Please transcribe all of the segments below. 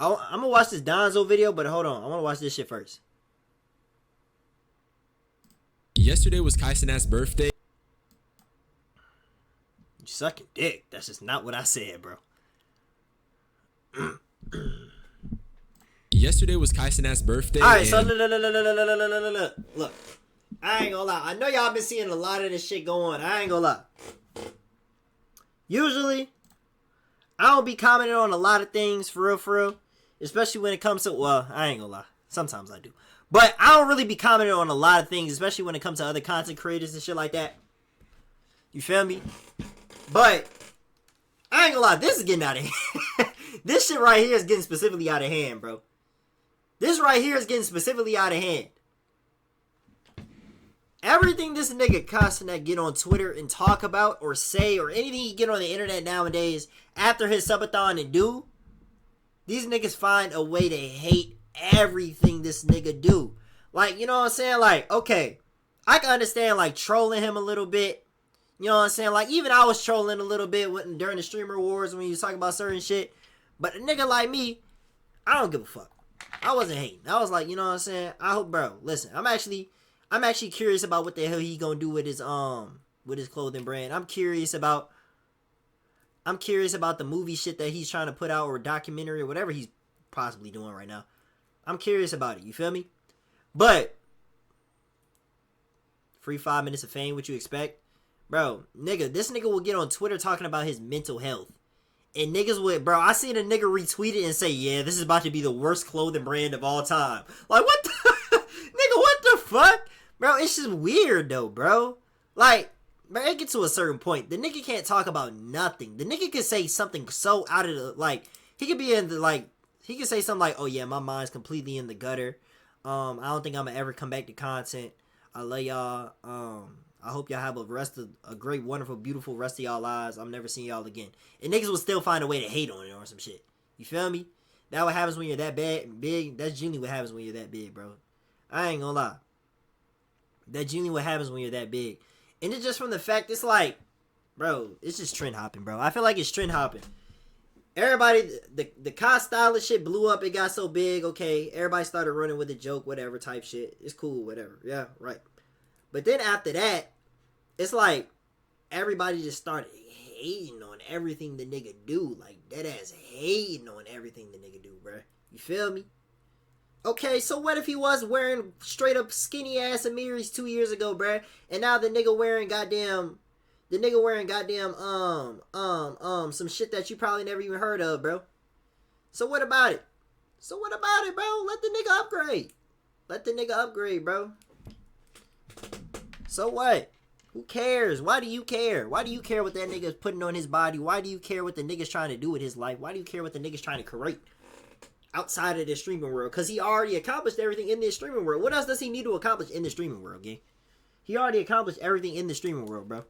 I'm gonna watch this Donzo video, but hold on. I want to watch this shit first. Yesterday was Cenat's birthday. You sucking dick. That's just not what I said, bro. Yesterday was Cenat's birthday. All right, so look. I ain't gonna lie. I know y'all been seeing a lot of this shit go on. I ain't gonna lie. Usually, I don't be commenting on a lot of things for real. Especially when it comes to, well, I ain't gonna lie. Sometimes I do. But I don't really be commenting on a lot of things, especially when it comes to other content creators and shit like that. You feel me? But, I ain't gonna lie. This is getting out of hand. This shit right here is getting specifically out of hand, bro. This right here is getting specifically out of hand. Everything this nigga Cenat get on Twitter and talk about or say or anything he get on the internet nowadays after his subathon and do, these niggas find a way to hate everything this nigga do. Like, you know what I'm saying? Like, okay, I can understand like trolling him a little bit. You know what I'm saying? Like, even I was trolling a little bit during the streamer wars when he was talking about certain shit. But a nigga like me, I don't give a fuck. I wasn't hating. I was like, you know what I'm saying? I hope, bro, listen, I'm actually curious about what the hell he gonna do with his clothing brand. I'm curious about the movie shit that he's trying to put out, or documentary, or whatever he's possibly doing right now. I'm curious about it, you feel me? But free 5 minutes of fame, what you expect? Bro, this nigga will get on Twitter talking about his mental health. And niggas would, bro, I seen a nigga retweet it and say, yeah, this is about to be the worst clothing brand of all time. Like, what the nigga, what the fuck? Bro, it's just weird though, bro. Like, bro, it gets to a certain point. The nigga can't talk about nothing. The nigga can say something so out of the, like, he could be in the, like, he could say something like, oh yeah, my mind's completely in the gutter. I don't think I'm gonna ever come back to content. I love y'all. I hope y'all have a great, wonderful, beautiful rest of y'all lives. I'm never seeing y'all again. And niggas will still find a way to hate on it or some shit. You feel me? That what happens when you're that big. That's genuinely what happens when you're that big, bro. I ain't gonna lie. That's genuinely what happens when you're that big. And it's just from the fact, it's like, bro, it's just trend hopping, bro. I feel like it's trend hopping. Everybody, the Kai stylist shit blew up. It got so big, okay. Everybody started running with the joke, whatever type shit. It's cool, whatever. Yeah, right. But then after that, it's like everybody just started hating on everything the nigga do. Like, dead ass hating on everything the nigga do, bro. You feel me? Okay, so what if he was wearing straight up skinny ass Amiris 2 years ago, bro? And now the nigga wearing some shit that you probably never even heard of, bro. So what about it? Bro? Let the nigga upgrade. Bro. So what? Who cares? Why do you care? Why do you care what that nigga's putting on his body? Why do you care what the nigga's trying to do with his life? Why do you care what the nigga's trying to create outside of the streaming world? Because he already accomplished everything in this streaming world. What else does he need to accomplish in the streaming world, gang? He already accomplished everything in the streaming world, bro.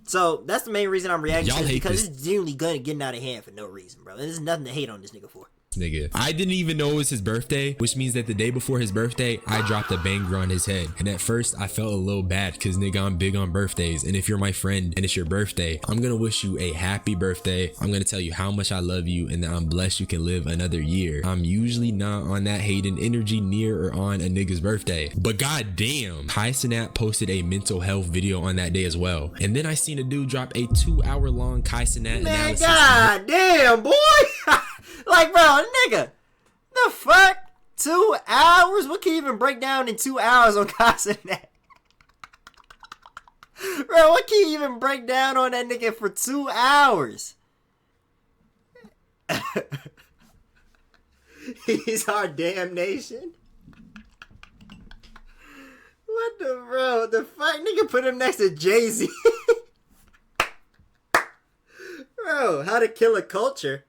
So that's the main reason I'm reacting to this, because it's genuinely getting out of hand for no reason, bro. There's nothing to hate on this nigga for. Nigga, I didn't even know it was his birthday, which means that the day before his birthday, I dropped a banger on his head. And at first, I felt a little bad because, nigga, I'm big on birthdays. And if you're my friend and it's your birthday, I'm gonna wish you a happy birthday. I'm gonna tell you how much I love you and that I'm blessed you can live another year. I'm usually not on that hating energy near or on a nigga's birthday. But goddamn, Cenat posted a mental health video on that day as well. And then I seen a dude drop a 2-hour-long Cenat analysis. Man, goddamn, boy! Like, bro, nigga, the fuck? 2 hours? What can you even break down in 2 hours on Cenat? Bro, what can you even break down on that nigga for 2 hours? He's our damnation. What the, bro? The fuck? Nigga put him next to Jay-Z. Bro, how to kill a culture.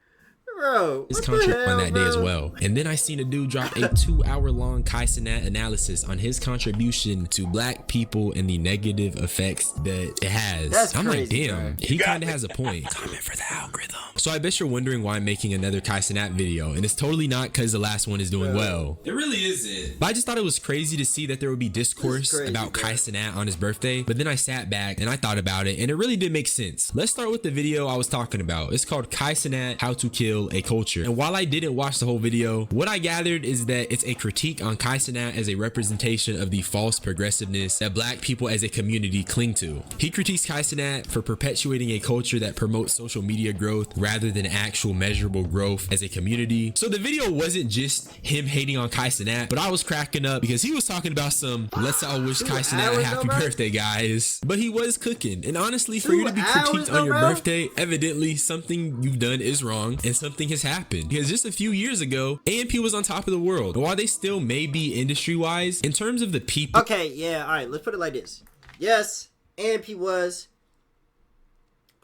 Bro, his contract on that day as well. And then I seen a dude drop a 2-hour-long Cenat analysis on his contribution to black people and the negative effects that it has. That's I'm crazy, like, damn, bro. he kind of has a point. Comment for the algorithm. So I bet you're wondering why I'm making another Cenat video, and it's totally not because the last one is doing well. It really isn't. But I just thought it was crazy to see that there would be discourse about bro. Cenat on his birthday. But then I sat back and I thought about it, and it really did make sense. Let's start with the video I was talking about. It's called Cenat: How to Kill built a culture. And while I didn't watch the whole video, what I gathered is that it's a critique on Cenat as a representation of the false progressiveness that black people as a community cling to. He critiques Cenat for perpetuating a culture that promotes social media growth rather than actual measurable growth as a community. So the video wasn't just him hating on Cenat, but I was cracking up because he was talking about some let's all wish Cenat a happy birthday, guys. But he was cooking. And honestly, for you to be critiqued on your birthday, evidently something you've done is wrong and something has happened. Because just a few years ago, AMP was on top of the world. And while they still may be industry wise, in terms of the people. Okay, yeah, all right, let's put it like this. Yes, AMP was.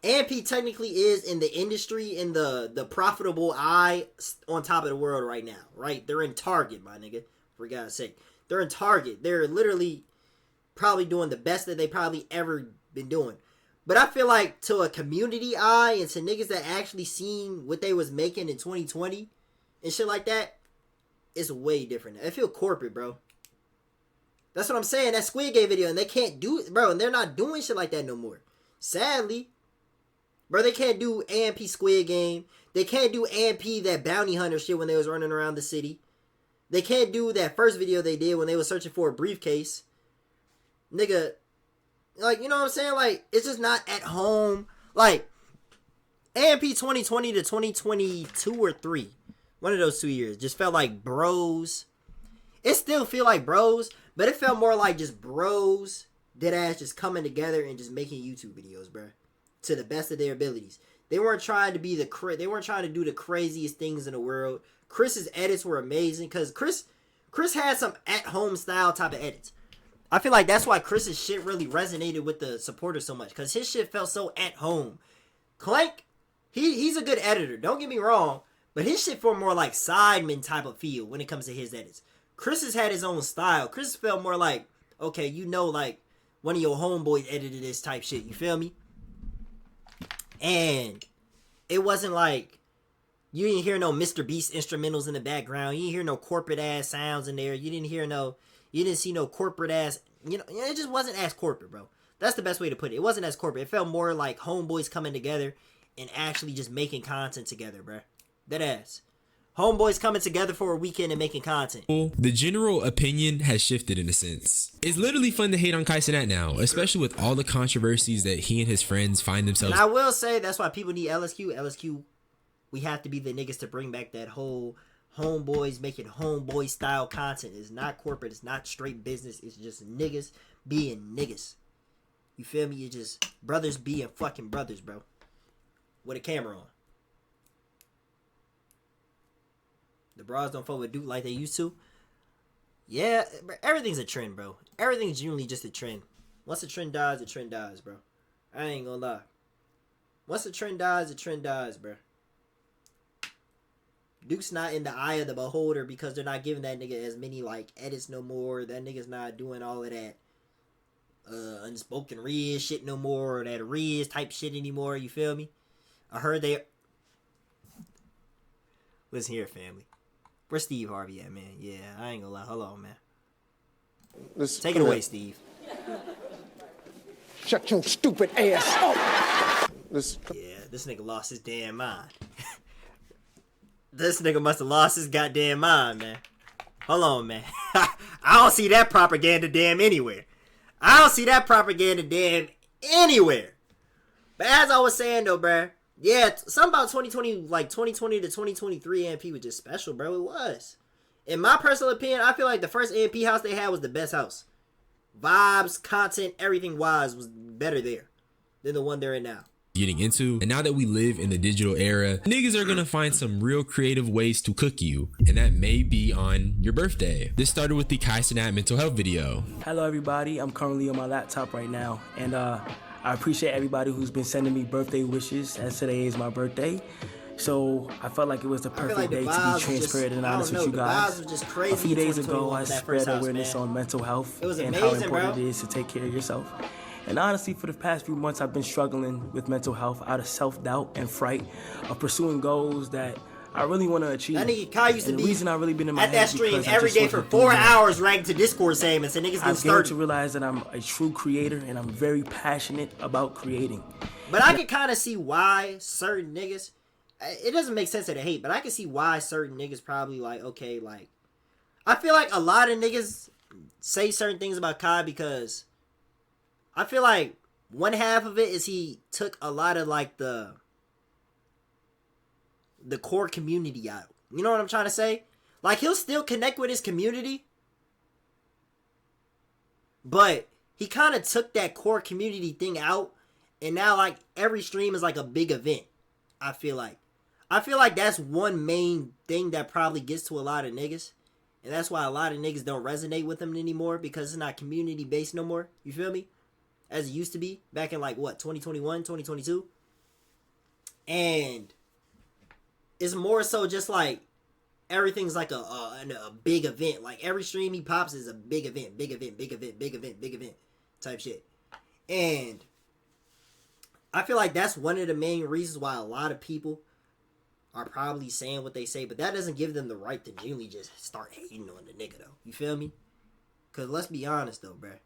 AMP technically is in the industry, in the profitable eye, on top of the world right now, right? They're in Target, my nigga, for God's sake. They're in Target. They're literally probably doing the best that they probably ever been doing. But I feel like to a community eye and to niggas that actually seen what they was making in 2020 and shit like that, it's way different. I feel corporate, bro. That's what I'm saying. That Squid Game video, and they can't do it, bro, and they're not doing shit like that no more. Sadly. Bro, they can't do AMP Squid Game. They can't do AMP that bounty hunter shit when they was running around the city. They can't do that first video they did when they was searching for a briefcase. Nigga, like, you know what I'm saying? Like, it's just not at home. Like, AMP 2020 to 2022 or 3. One of those 2 years. Just felt like bros. It still feel like bros, but it felt more like just bros, dead ass just coming together and just making YouTube videos, bro. To the best of their abilities. They weren't trying to be they weren't trying to do the craziest things in the world. Chris's edits were amazing because Chris had some at-home style type of edits. I feel like that's why Chris's shit really resonated with the supporters so much, because his shit felt so at home. Clank, he's a good editor, don't get me wrong, but his shit felt more like Sidemen type of feel when it comes to his edits. Chris's had his own style. Chris felt more like, okay, you know, like one of your homeboys edited this type shit, you feel me? And it wasn't like you didn't hear no Mr. Beast instrumentals in the background. You didn't hear no corporate ass sounds in there. You didn't see no corporate ass, you know, it just wasn't as corporate, bro. That's the best way to put it. It wasn't as corporate. It felt more like homeboys coming together and actually just making content together, bro. That ass. Homeboys coming together for a weekend and making content. The general opinion has shifted in a sense. It's literally fun to hate on Cenat now, especially with all the controversies that he and his friends find themselves. And I will say that's why people need LSQ. LSQ, we have to be the niggas to bring back that whole homeboys making homeboy style content. It's not corporate. It's not straight business. It's just niggas being niggas. You feel me? It's just brothers being fucking brothers, bro. With a camera on. The bras don't fuck with Duke like they used to. Yeah, everything's a trend, bro. Everything's generally just a trend. Once a trend dies, bro. I ain't gonna lie. Once a trend dies, bro. Duke's not in the eye of the beholder because they're not giving that nigga as many, like, edits no more. That nigga's not doing all of that unspoken Riz shit no more, or that Riz type shit anymore, you feel me? I heard they... Listen here, family. Where's Steve Harvey at, man? Yeah, I ain't gonna lie. Hold on, man. Take it away, Steve. Shut your stupid ass up. Yeah, this nigga lost his damn mind. This nigga must have lost his goddamn mind, man. Hold on, man. I don't see that propaganda damn anywhere. But as I was saying, though, bruh, yeah, something about 2020, like 2020 to 2023 AMP was just special, bro. It was. In my personal opinion, I feel like the first AMP house they had was the best house. Vibes, content, everything wise was better there than the one they're in now. Getting into, and now that we live in the digital era, niggas are gonna find some real creative ways to cook you, and that may be on your birthday. This started with the Cenat mental health video. Hello everybody, I'm currently on my laptop right now, and I appreciate everybody who's been sending me birthday wishes, as today is my birthday. So I felt like it was the perfect day to be transparent and honest with you guys. A few days ago, I spread awareness on mental health and how important it is to take care of yourself. And honestly, for the past few months, I've been struggling with mental health out of self-doubt and fright of pursuing goals that I really want to achieve. That nigga Kai used to be reason I really been in my at that stream every day for 4 hours ranked to Discord saying and niggas getting started. I've come to realize that I'm a true creator and I'm very passionate about creating. But I can kind of see why certain niggas it doesn't make sense of the hate, but I can see why certain niggas probably like, okay, like, I feel like a lot of niggas say certain things about Kai because I feel like one half of it is he took a lot of like the core community out. You know what I'm trying to say? Like, he'll still connect with his community, but he kind of took that core community thing out, and now like every stream is like a big event. I feel like that's one main thing that probably gets to a lot of niggas. And that's why a lot of niggas don't resonate with him anymore, because it's not community based no more. You feel me? As it used to be back in like what, 2021, 2022. And it's more so just like everything's like a big event. Like every stream he pops is a big event type shit. And I feel like that's one of the main reasons why a lot of people are probably saying what they say, but that doesn't give them the right to genuinely just start hating on the nigga, though. You feel me? Because let's be honest, though, bruh.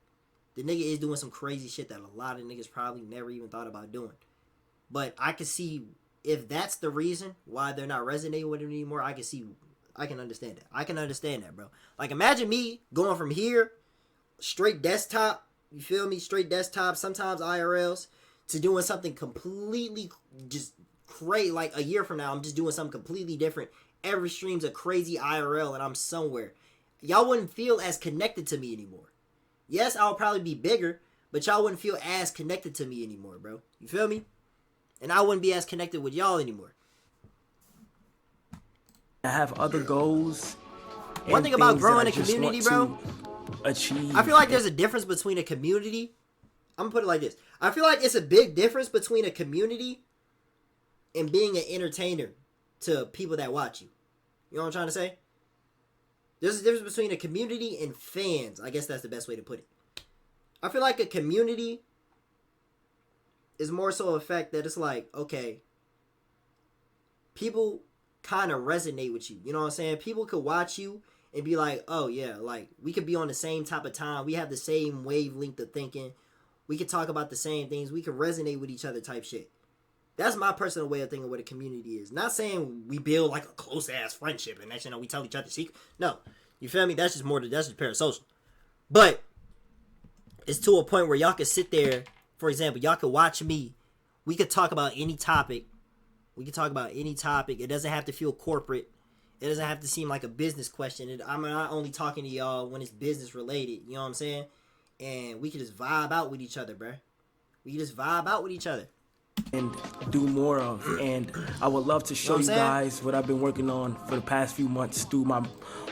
The nigga is doing some crazy shit that a lot of niggas probably never even thought about doing. But I can see, if that's the reason why they're not resonating with him anymore, I can understand that. I can understand that, bro. Like, imagine me going from here, straight desktop, you feel me? Straight desktop, sometimes IRLs, to doing something completely just crazy. Like a year from now, I'm just doing something completely different. Every stream's a crazy IRL and I'm somewhere. Y'all wouldn't feel as connected to me anymore. Yes, I'll probably be bigger, but y'all wouldn't feel as connected to me anymore, bro. You feel me? And I wouldn't be as connected with y'all anymore. I have other goals. One thing about growing a community, bro, achieve. I feel like there's a difference between a community. I'm gonna put it like this. I feel like it's a big difference between a community and being an entertainer to people that watch you. You know what I'm trying to say? There's a difference between a community and fans. I guess that's the best way to put it. I feel like a community is more so a fact that it's like, okay, people kind of resonate with you. You know what I'm saying? People could watch you and be like, oh yeah, like we could be on the same type of time. We have the same wavelength of thinking. We could talk about the same things. We could resonate with each other type shit. That's my personal way of thinking what a community is. Not saying we build like a close ass friendship and next, we tell each other secrets. No, you feel me? That's just parasocial. But it's to a point where y'all can sit there. For example, y'all could watch me. We could talk about any topic. It doesn't have to feel corporate. It doesn't have to seem like a business question. I'm not only talking to y'all when it's business related. You know what I'm saying? And we can just vibe out with each other, bruh. And do more of. And I would love to show you guys what I've been working on for the past few months through my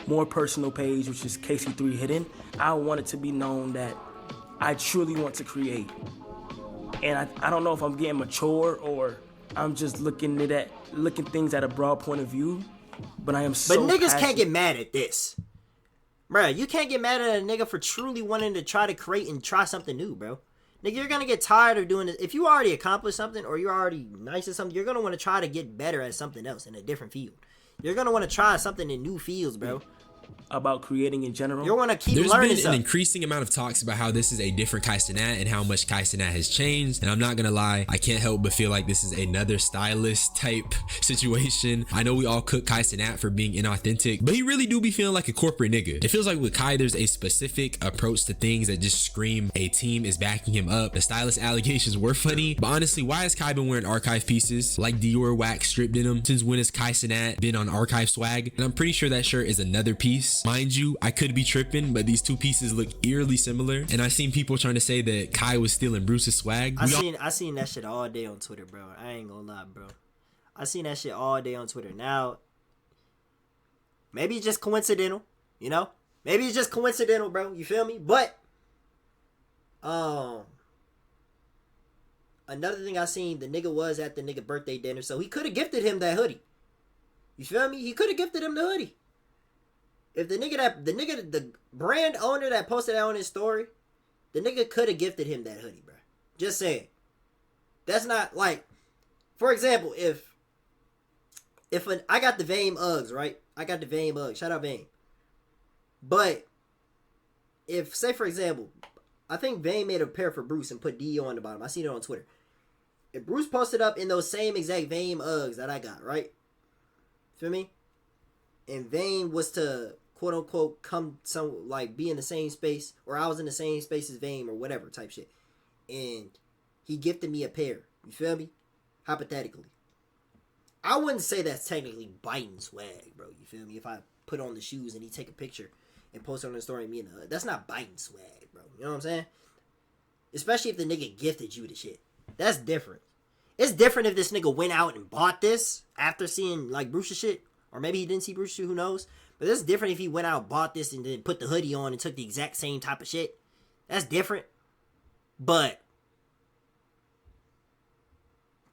more personal page, which is KC3 Hidden. I want it to be known that I truly want to create. And I don't know if I'm getting mature or I'm just looking things at a broad point of view, but I am so But niggas passionate. can't get mad at this. Bruh, you can't get mad at a nigga for truly wanting to try to create and try something new, bro. Nigga, you're gonna get tired of doing this. If you already accomplished something or you're already nice at something, you're gonna want to try to get better at something else in a different field. You're gonna want to try something in new fields, bro. About creating in general. You want to keep There's learning been stuff. an increasing amount of talks about how this is a different Cenat and how much Cenat has changed. And I'm not gonna lie, I can't help but feel like this is another stylist type situation. I know we all cook Cenat for being inauthentic, but he really do be feeling like a corporate nigga. It feels like with Kai, there's a specific approach to things that just scream a team is backing him up. The stylist allegations were funny, but honestly, why has Kai been wearing archive pieces like Dior wax stripped in them? Since when has Cenat been on archive swag? And I'm pretty sure that shirt is another piece. Mind you, I could be tripping, but these two pieces look eerily similar. And I've seen people trying to say that Kai was stealing Bruce's swag. I seen that shit all day on Twitter, bro. I ain't gonna lie, bro. I seen that shit all day on Twitter. Now, maybe it's just coincidental, you know? Maybe it's just coincidental, bro. You feel me? But, another thing I seen, the nigga was at the nigga birthday dinner, so he could have gifted him that hoodie. You feel me? He could have gifted him the hoodie. If the brand owner that posted that on his story, the nigga could have gifted him that hoodie, bro. Just saying. That's not like, for example, if I got the Vame Uggs, right? I got the Vame Uggs. Shout out Vame. But if, say for example, I think Vame made a pair for Bruce and put DO on the bottom. I seen it on Twitter. if Bruce posted up in those same exact Vane Uggs that I got, right? Feel me? And Vane was to quote unquote be in the same space, or I was in the same space as Vane or whatever type shit, and he gifted me a pair. You feel me? Hypothetically, I wouldn't say that's technically biting swag, bro. You feel me? If I put on the shoes and he take a picture and post it on the story of me and that's not biting swag, bro. You know what I'm saying? Especially if the nigga gifted you the shit. That's different. It's different if this nigga went out and bought this after seeing like Bruce's shit. Or maybe he didn't see Bruce's shit, who knows? But it's different if he went out, bought this, and then put the hoodie on and took the exact same type of shit. That's different. But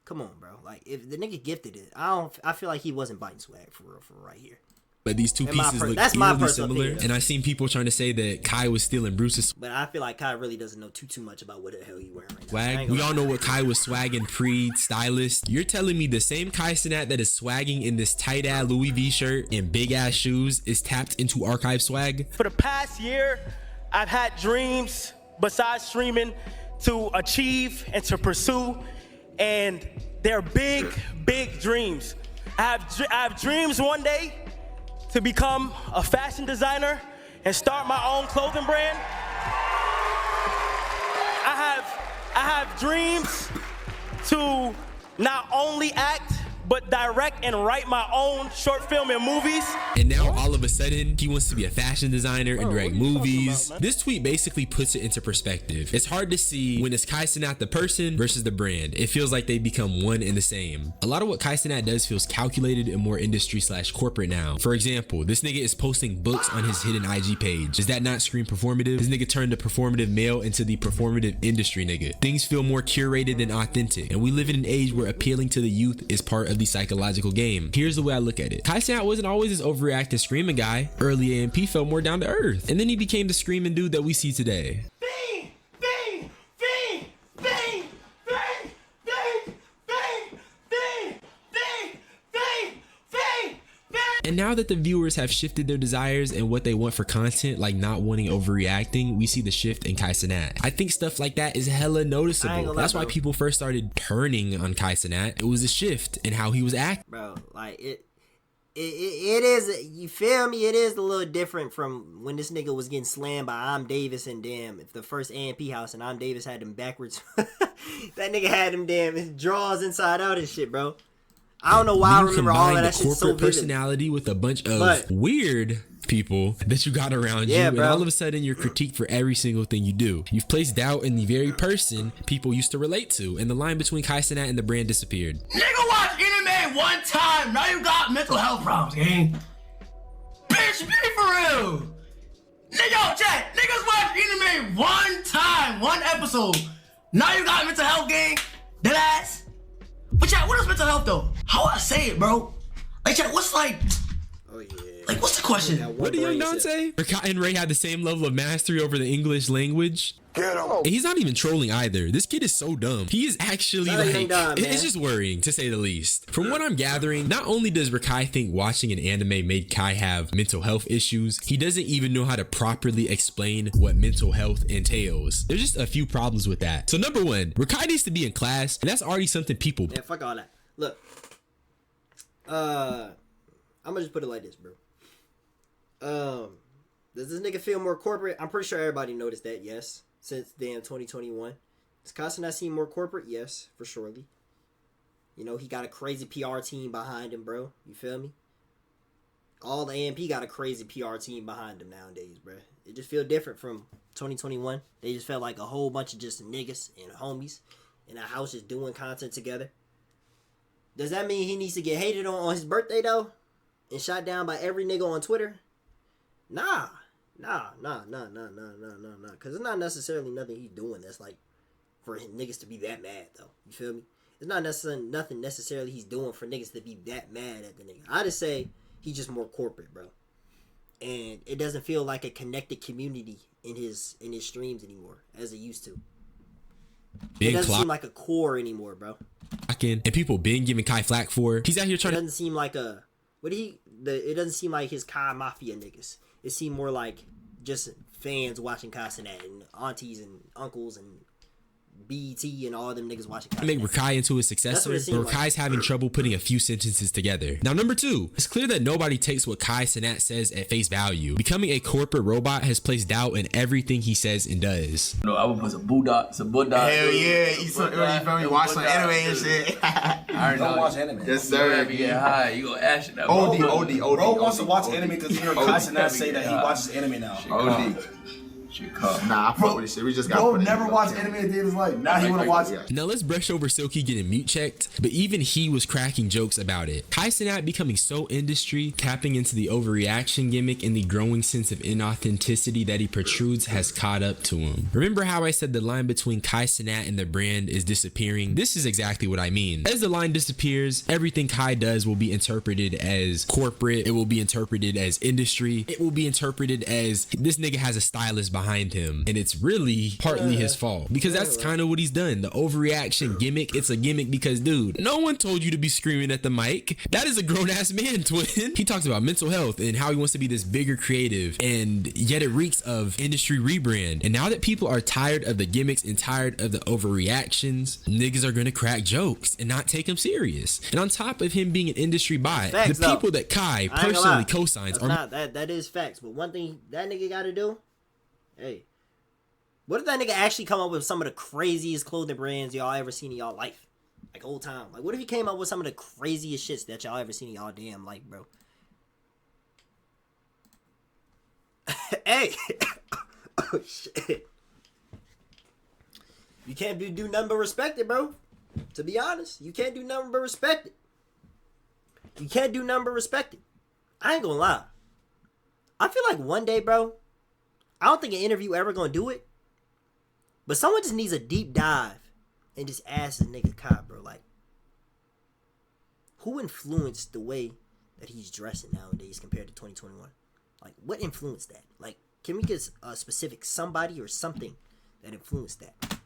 come on, bro. Like, if the nigga gifted it, I feel like he wasn't biting swag for real right here. But these two pieces look eerily similar, and I seen people trying to say that Kai was stealing Bruce's. But I feel like Kai really doesn't know too much about what the hell he wearing right now. Swag. We all know what Kai was swagging pre-stylist. You're telling me the same Kai Cenat that is swagging in this tight-ass Louis V shirt and big-ass shoes is tapped into archive swag? For the past year, I've had dreams besides streaming to achieve and to pursue, and they're big, big dreams. I have dreams one day to become a fashion designer and start my own clothing brand. I have dreams to not only act, but direct and write my own short film and movies. And now all of a sudden, he wants to be a fashion designer and direct movies. This tweet basically puts it into perspective. It's hard to see when it's Kai Cenat the person versus the brand. It feels like they become one and the same. A lot of what Kai Cenat does feels calculated and more industry/corporate now. For example, this nigga is posting books on his hidden IG page. Does that not scream performative? This nigga turned the performative male into the performative industry nigga. Things feel more curated than authentic, and we live in an age where appealing to the youth is part of the psychological game. Here's the way I look at it. Kai Cenat wasn't always this overreactive screaming guy. Early AMP felt more down to earth, and then he became the screaming dude that we see today. And now that the viewers have shifted their desires and what they want for content, like not wanting overreacting, we see the shift in Kai Cenat. I think stuff like that is hella noticeable. That's why people first started turning on Kai Cenat. It was a shift in how he was acting. Bro, like it is, you feel me? It is a little different from when this nigga was getting slammed by I'm Davis and damn, if the first AMP house and I'm Davis had them backwards. That nigga had them damn his drawers inside out and shit, bro. I don't know why I remember all of that shit so vivid. Personality with a bunch of weird people that you got around you, and all of a sudden you're critiqued for every single thing you do. You've placed doubt in the very person people used to relate to, and the line between Kai Cenat and the brand disappeared. Nigga watch anime one time, now you got mental health problems, gang. Bitch, be for real. Nigga, chat, niggas watch anime one time, one episode. Now you got mental health, gang. Dead ass. But chat, what is mental health though? How I say it, bro? Like chat, what's like? Oh yeah. Like what's the question? What did young Don say? Rakai and Ray had the same level of mastery over the English language. And he's not even trolling either. This kid is so dumb. He is actually it's just worrying to say the least. From what I'm gathering, not only does Rakai think watching an anime made Kai have mental health issues, he doesn't even know how to properly explain what mental health entails. There's just a few problems with that. So number one, Rakai needs to be in class, and that's already something people. Yeah, fuck all that. Look, I'm gonna just put it like this, bro. Does this nigga feel more corporate? I'm pretty sure everybody noticed that, yes. Since damn 2021. Does Kai Cenat seem more corporate? Yes, for surely. You know, he got a crazy PR team behind him, bro. You feel me? All the AMP got a crazy PR team behind him nowadays, bro. It just feel different from 2021. They just felt like a whole bunch of just niggas and homies in a house just doing content together. Does that mean he needs to get hated on his birthday, though? And shot down by every nigga on Twitter? Nah. Because it's not necessarily nothing he's doing that's like for niggas to be that mad, though. You feel me? It's not necessarily nothing necessarily he's doing for niggas to be that mad at the nigga. I just say he's just more corporate, bro. And it doesn't feel like a connected community in his streams anymore as it used to. It doesn't seem like a core anymore, bro. And people been giving Kai flack for. He's out here trying. It doesn't seem like a it doesn't seem like his Kai Mafia niggas. It seemed more like just fans watching Kai Cenat and aunties and uncles and BET and all them niggas watching. Make Rakai into a successor, but Rakai's having trouble putting a few sentences together. Now, number 2, it's clear that nobody takes what Kai Cenat says at face value. Becoming a corporate robot has placed doubt in everything he says and does. No, I would put some Buddha. Hell yeah, you feel me? Watch some anime and shit. I don't watch anime. Yes, sir. You get high, you gonna ash it. OD. Bro wants to watch anime because he heard Kai Cenat say that he watches anime now. OD. Nah, I fuck with this shit. We just got. Bro never watched anime a day in his life. Now he wanna watch it. Now let's brush over Silky getting mute checked, but even he was cracking jokes about it. Kai Cenat becoming so industry, tapping into the overreaction gimmick and the growing sense of inauthenticity that he protrudes has caught up to him. Remember how I said the line between Kai Cenat and the brand is disappearing? This is exactly what I mean. As the line disappears, everything Kai does will be interpreted as corporate, it will be interpreted as industry, it will be interpreted as this nigga has a stylist behind him, and it's really partly his fault, because that's kind of what he's done. The overreaction gimmick, it's a gimmick because, dude, no one told you to be screaming at the mic. That is a grown-ass man, twin. He talks about mental health and how he wants to be this bigger creative, and yet it reeks of industry rebrand. And now that people are tired of the gimmicks and tired of the overreactions, niggas are gonna crack jokes and not take him serious. And on top of him being an industry bot, facts, the people that Kai personally co-signs are that is facts. But one thing that nigga gotta do, hey, what if that nigga actually come up with some of the craziest clothing brands y'all ever seen in y'all life? Like, old time. Like, what if he came up with some of the craziest shits that y'all ever seen in y'all damn life, bro? Hey! Oh, shit. You can't do nothing but respect it, bro. To be honest, you can't do nothing but respect it. You can't do nothing but respect it. I ain't gonna lie. I feel like one day, bro, I don't think an interview ever gonna do it, but someone just needs a deep dive and just ask the nigga Kai, bro, like, who influenced the way that he's dressing nowadays compared to 2021? Like, what influenced that? Like, can we get a specific somebody or something that influenced that?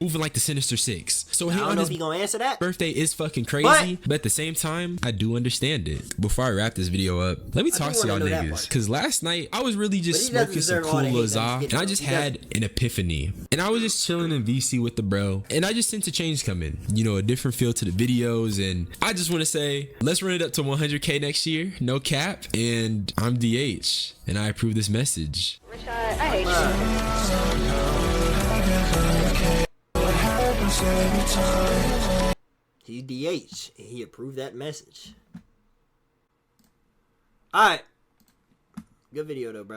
moving like the Sinister Six. So I don't know if he gonna answer that. Birthday is fucking crazy, but at the same time, I do understand it. Before I wrap this video up, let me talk to y'all niggas. Cause last night, I was really just smoking some cool Lazar, and I just had an epiphany. And I was just chilling in VC with the bro, and I just sensed a change coming. You know, a different feel to the videos, and I just want to say, let's run it up to 100K next year, no cap. And I'm DH, and I approve this message. I hate you. He DH, and he approved that message. Alright. Good video though, bro.